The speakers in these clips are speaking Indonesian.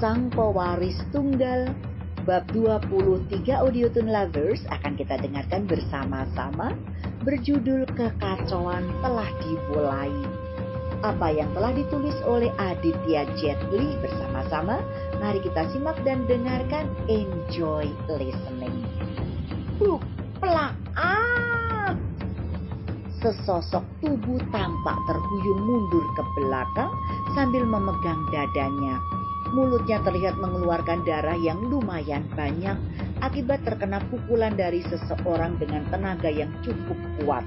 Sang Pewaris Tunggal, bab 23 Audiotune Lovers akan kita dengarkan bersama-sama, berjudul Kekacauan Telah Dimulai. Apa yang telah ditulis oleh Aditya Jetli bersama-sama, mari kita simak dan dengarkan. Enjoy listening. Plak! Sesosok tubuh tampak terhuyung mundur ke belakang sambil memegang dadanya. Mulutnya terlihat mengeluarkan darah yang lumayan banyak akibat terkena pukulan dari seseorang dengan tenaga yang cukup kuat.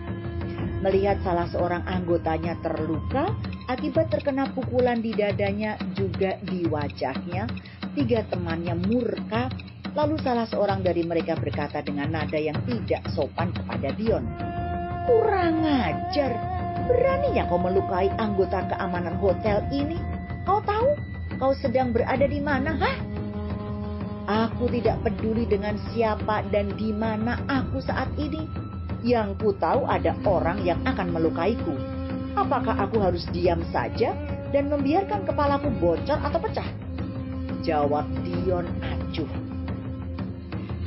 Melihat salah seorang anggotanya terluka akibat terkena pukulan di dadanya juga di wajahnya, 3 temannya murka. Lalu salah seorang dari mereka berkata dengan nada yang tidak sopan kepada Dion, "Kurang ajar, beraninya kau melukai anggota keamanan hotel ini? Kau tahu kau sedang berada di mana, hah?" "Aku tidak peduli dengan siapa dan di mana aku saat ini. Yang ku tahu ada orang yang akan melukaiku. Apakah aku harus diam saja dan membiarkan kepalaku bocor atau pecah?" Jawab Dion acuh.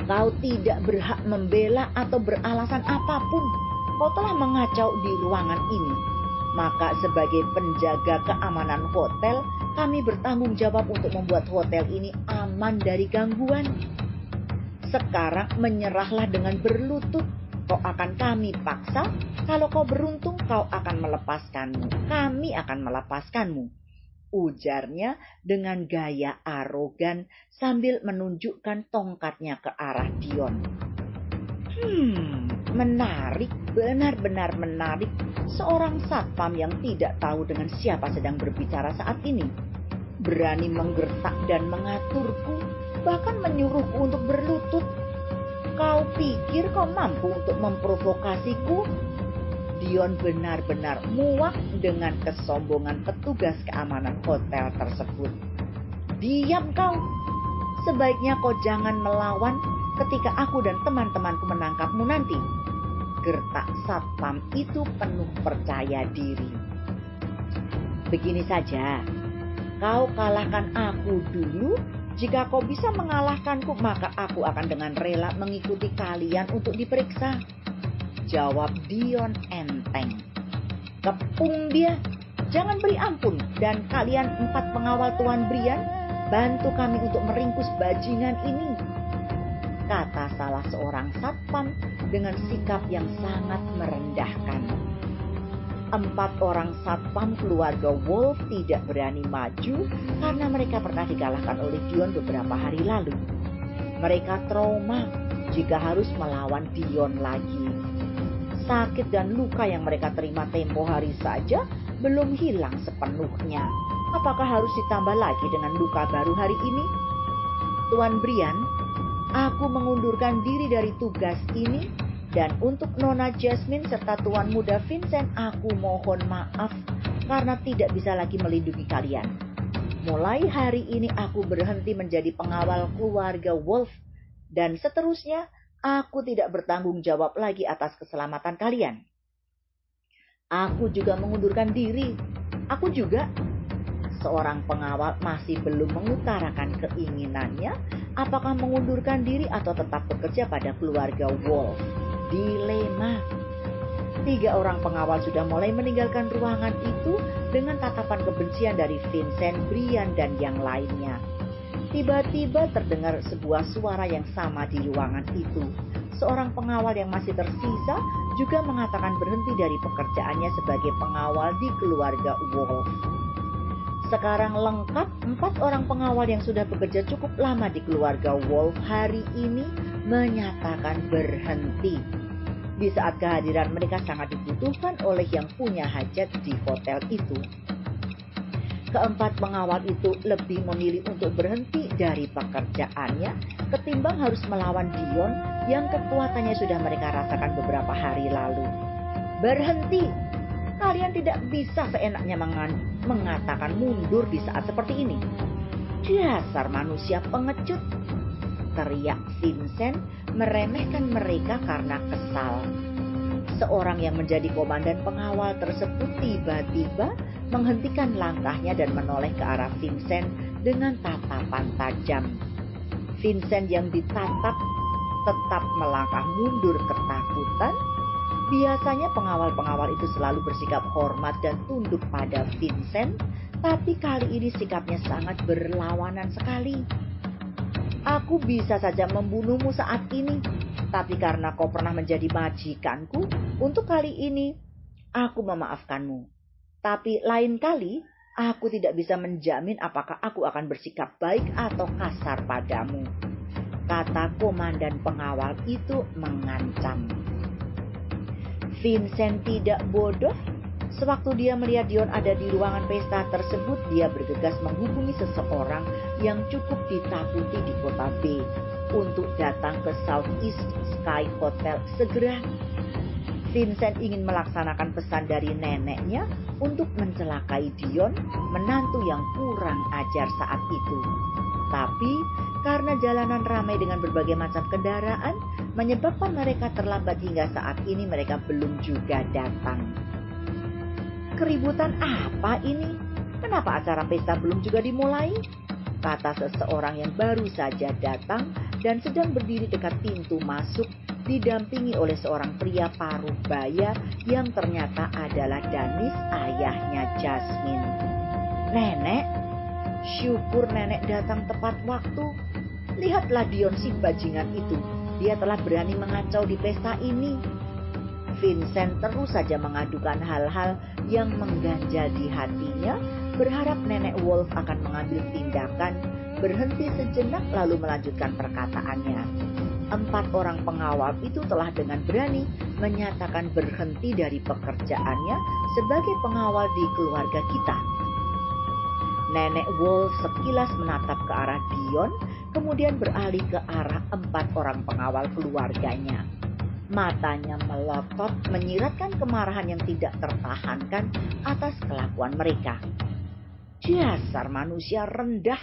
"Kau tidak berhak membela atau beralasan apapun. Kau telah mengacau di ruangan ini. Maka sebagai penjaga keamanan hotel, kami bertanggung jawab untuk membuat hotel ini aman dari gangguan. Sekarang menyerahlah dengan berlutut. Kau akan kami paksa. Kalau kau beruntung, kau akan melepaskanmu. Kami akan melepaskanmu," ujarnya dengan gaya arogan sambil menunjukkan tongkatnya ke arah Dion. Menarik, benar-benar menarik. Seorang satpam yang tidak tahu dengan siapa sedang berbicara saat ini. Berani menggertak dan mengaturku, bahkan menyuruhku untuk berlutut. Kau pikir kau mampu untuk memprovokasiku? Dion benar-benar muak dengan kesombongan petugas keamanan hotel tersebut. "Diam kau! Sebaiknya kau jangan melawan ketika aku dan teman-temanku menangkapmu nanti," gertak satpam itu penuh percaya diri. "Begini saja, kau kalahkan aku dulu. Jika kau bisa mengalahkanku, maka aku akan dengan rela mengikuti kalian untuk diperiksa," jawab Dion enteng. "Kepung dia, jangan beri ampun. Dan kalian 4 pengawal Tuan Brian, bantu kami untuk meringkus bajingan ini," kata salah seorang satpam dengan sikap yang sangat merendahkan. 4 orang satpam keluarga Wolf tidak berani maju karena mereka pernah dikalahkan oleh Dion beberapa hari lalu. Mereka trauma jika harus melawan Dion lagi. Sakit dan luka yang mereka terima tempo hari saja belum hilang sepenuhnya. Apakah harus ditambah lagi dengan luka baru hari ini? "Tuan Brian, aku mengundurkan diri dari tugas ini. Dan untuk Nona Jasmine serta Tuan Muda Vincent, aku mohon maaf karena tidak bisa lagi melindungi kalian. Mulai hari ini aku berhenti menjadi pengawal keluarga Wolf. Dan seterusnya, aku tidak bertanggung jawab lagi atas keselamatan kalian." "Aku juga mengundurkan diri." "Aku juga." Seorang pengawal masih belum mengutarakan keinginannya apakah mengundurkan diri atau tetap bekerja pada keluarga Wolf. Dilema. 3 orang pengawal sudah mulai meninggalkan ruangan itu dengan tatapan kebencian dari Vincent, Brian, dan yang lainnya. Tiba-tiba terdengar sebuah suara yang sama di ruangan itu. Seorang pengawal yang masih tersisa juga mengatakan berhenti dari pekerjaannya sebagai pengawal di keluarga Wolf. Sekarang lengkap 4 orang pengawal yang sudah bekerja cukup lama di keluarga Wolf hari ini menyatakan berhenti. Di saat kehadiran mereka sangat dibutuhkan oleh yang punya hajat di hotel itu. Ke-4 pengawal itu lebih memilih untuk berhenti dari pekerjaannya ketimbang harus melawan Dion yang kekuatannya sudah mereka rasakan beberapa hari lalu. "Berhenti! Kalian tidak bisa seenaknya mengatakan mundur di saat seperti ini. Dasar manusia pengecut!" teriak Vincent meremehkan mereka karena kesal. Seorang yang menjadi komandan pengawal tersebut tiba-tiba menghentikan langkahnya dan menoleh ke arah Vincent dengan tatapan tajam. Vincent yang ditatap tetap melangkah mundur ketakutan. Biasanya pengawal-pengawal itu selalu bersikap hormat dan tunduk pada Vincent, tapi kali ini sikapnya sangat berlawanan sekali. Aku bisa saja membunuhmu saat ini, tapi karena kau pernah menjadi majikanku, untuk kali ini aku memaafkanmu. Tapi lain kali, aku tidak bisa menjamin apakah aku akan bersikap baik atau kasar padamu, kata komandan pengawal itu mengancam. Vincent tidak bodoh. Sewaktu dia melihat Dion ada di ruangan pesta tersebut, dia bergegas menghubungi seseorang yang cukup ditakuti di kota B untuk datang ke Southeast Sky Hotel segera. Vincent ingin melaksanakan pesan dari neneknya untuk mencelakai Dion, menantu yang kurang ajar saat itu. Tapi karena jalanan ramai dengan berbagai macam kendaraan, menyebabkan mereka terlambat hingga saat ini mereka belum juga datang. Keributan apa ini? Kenapa acara pesta belum juga dimulai? Kata seseorang yang baru saja datang dan sedang berdiri dekat pintu masuk, didampingi oleh seorang pria paruh baya yang ternyata adalah Danis, ayahnya Jasmine. Nenek, syukur nenek datang tepat waktu. Lihatlah Dion si bajingan itu. Dia telah berani mengacau di pesta ini. Vincent terus saja mengadukan hal-hal yang mengganjal di hatinya, berharap nenek Wolf akan mengambil tindakan, berhenti sejenak lalu melanjutkan perkataannya. 4 orang pengawal itu telah dengan berani menyatakan berhenti dari pekerjaannya sebagai pengawal di keluarga kita. Nenek Wolf sekilas menatap ke arah Dion, kemudian beralih ke arah 4 orang pengawal keluarganya. Matanya melotot menyiratkan kemarahan yang tidak tertahankan atas kelakuan mereka. Dasar manusia rendah,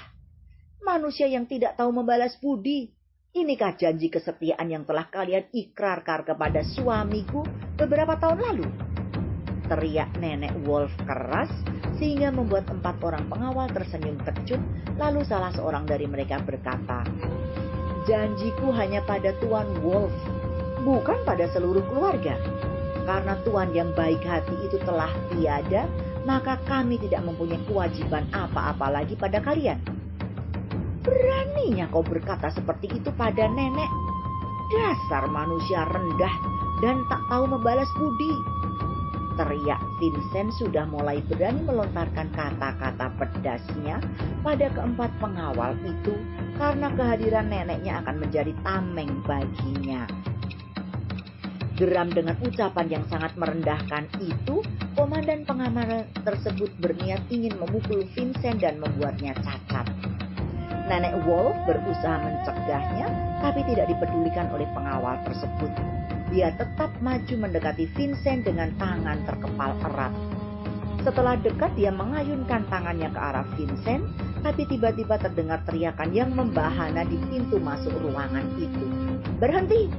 manusia yang tidak tahu membalas budi. Inikah janji kesetiaan yang telah kalian ikrarkan kepada suamiku beberapa tahun lalu? Teriak nenek Wolf keras sehingga membuat 4 orang pengawal tersenyum kejut. Lalu salah seorang dari mereka berkata, "Janjiku hanya pada Tuan Wolf, bukan pada seluruh keluarga. Karena Tuan yang baik hati itu telah tiada, maka kami tidak mempunyai kewajiban apa-apa lagi pada kalian." Beraninya kau berkata seperti itu pada nenek. Dasar manusia rendah dan tak tahu membalas budi. Teriak Vincent sudah mulai berani melontarkan kata-kata pedasnya pada keempat pengawal itu karena kehadiran neneknya akan menjadi tameng baginya. Geram dengan ucapan yang sangat merendahkan itu, komandan pengamanan tersebut berniat ingin memukul Vincent dan membuatnya cacat. Nenek Wolf berusaha mencegahnya, tapi tidak dipedulikan oleh pengawal tersebut. Dia tetap maju mendekati Vincent dengan tangan terkepal erat. Setelah dekat, dia mengayunkan tangannya ke arah Vincent, tapi tiba-tiba terdengar teriakan yang membahana di pintu masuk ruangan itu. "Berhenti!"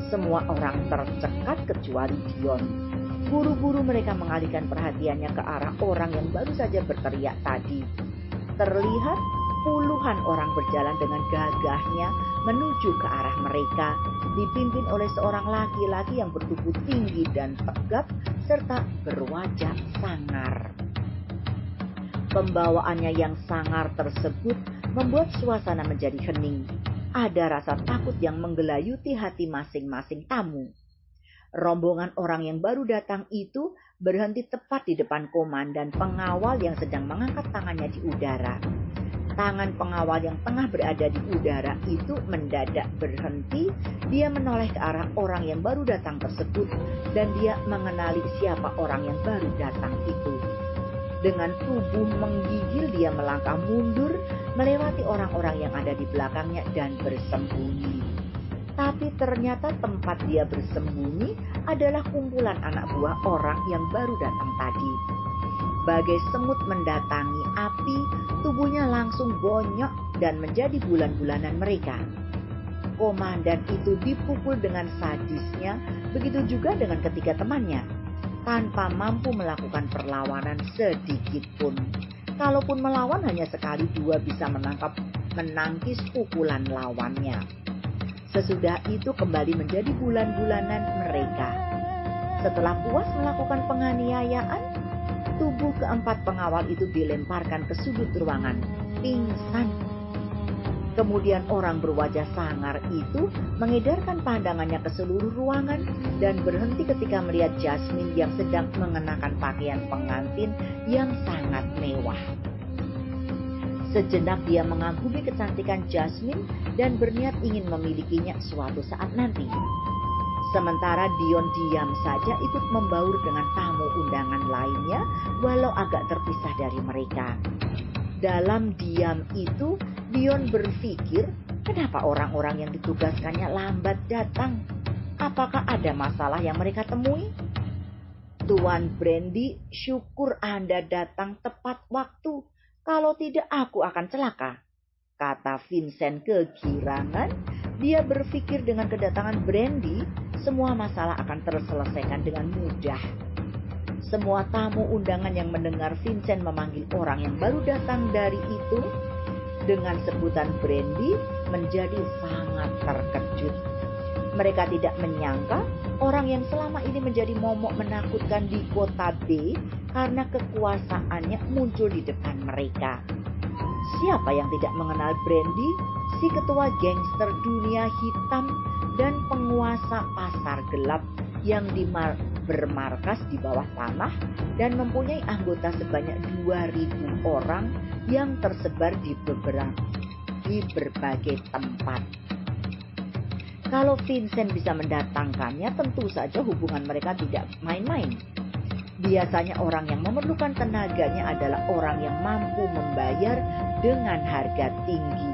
Semua orang tercekat kecuali Dion. Buru-buru mereka mengalihkan perhatiannya ke arah orang yang baru saja berteriak tadi. Terlihat puluhan orang berjalan dengan gagahnya menuju ke arah mereka, dipimpin oleh seorang laki-laki yang bertubuh tinggi dan tegap serta berwajah sangar. Pembawaannya yang sangar tersebut membuat suasana menjadi hening. Ada rasa takut yang menggelayuti hati masing-masing tamu. Rombongan orang yang baru datang itu berhenti tepat di depan komandan pengawal yang sedang mengangkat tangannya di udara. Tangan pengawal yang tengah berada di udara itu mendadak berhenti. Dia menoleh ke arah orang yang baru datang tersebut dan dia mengenali siapa orang yang baru datang itu. Dengan tubuh menggigil dia melangkah mundur melewati orang-orang yang ada di belakangnya dan bersembunyi. Tapi ternyata tempat dia bersembunyi adalah kumpulan anak buah orang yang baru datang tadi. Bagai semut mendatangi api, tubuhnya langsung bonyok dan menjadi bulan-bulanan mereka. Komandan itu dipukul dengan sadisnya, begitu juga dengan ketiga temannya, tanpa mampu melakukan perlawanan sedikit pun. Kalaupun melawan, hanya sekali dua bisa menangkis pukulan lawannya. Sesudah itu kembali menjadi bulan-bulanan mereka. Setelah puas melakukan penganiayaan, tubuh keempat pengawal itu dilemparkan ke sudut ruangan, pingsan. Kemudian orang berwajah sangar itu mengedarkan pandangannya ke seluruh ruangan dan berhenti ketika melihat Jasmine yang sedang mengenakan pakaian pengantin yang sangat mewah. Sejenak dia mengagumi kecantikan Jasmine dan berniat ingin memilikinya suatu saat nanti. Sementara Dion diam saja ikut membaur dengan tamu undangan lainnya walau agak terpisah dari mereka. Dalam diam itu, Dion berpikir, kenapa orang-orang yang ditugaskannya lambat datang? Apakah ada masalah yang mereka temui? Tuan Brandy, syukur Anda datang tepat waktu. Kalau tidak, aku akan celaka, kata Vincent kegirangan. Dia berpikir dengan kedatangan Brandy, semua masalah akan terselesaikan dengan mudah. Semua tamu undangan yang mendengar Vincent memanggil orang yang baru datang dari itu dengan sebutan Brandy menjadi sangat terkejut. Mereka tidak menyangka orang yang selama ini menjadi momok menakutkan di kota B karena kekuasaannya muncul di depan mereka. Siapa yang tidak mengenal Brandy, si ketua gangster dunia hitam dan penguasa pasar gelap yang bermarkas di bawah tanah dan mempunyai anggota sebanyak 2.000 orang yang tersebar di berbagai tempat. Kalau Vincent bisa mendatangkannya, tentu saja hubungan mereka tidak main-main. Biasanya orang yang memerlukan tenaganya adalah orang yang mampu membayar dengan harga tinggi.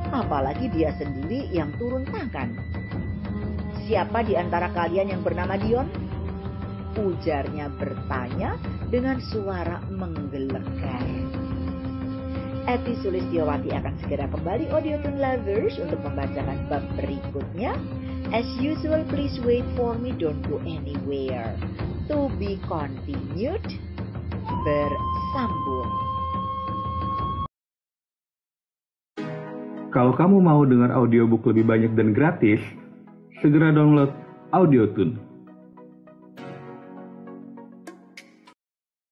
Apalagi dia sendiri yang turun tangan. Siapa di antara kalian yang bernama Dion? Ujarnya bertanya dengan suara menggelegar. Eti Sulistyowati akan segera kembali Audiothon Lovers untuk membacakan bab berikutnya. As usual, please wait for me, don't go anywhere. To be continued. Bersambung. Kalau kamu mau dengar audiobook lebih banyak dan gratis, segera download Audiothon.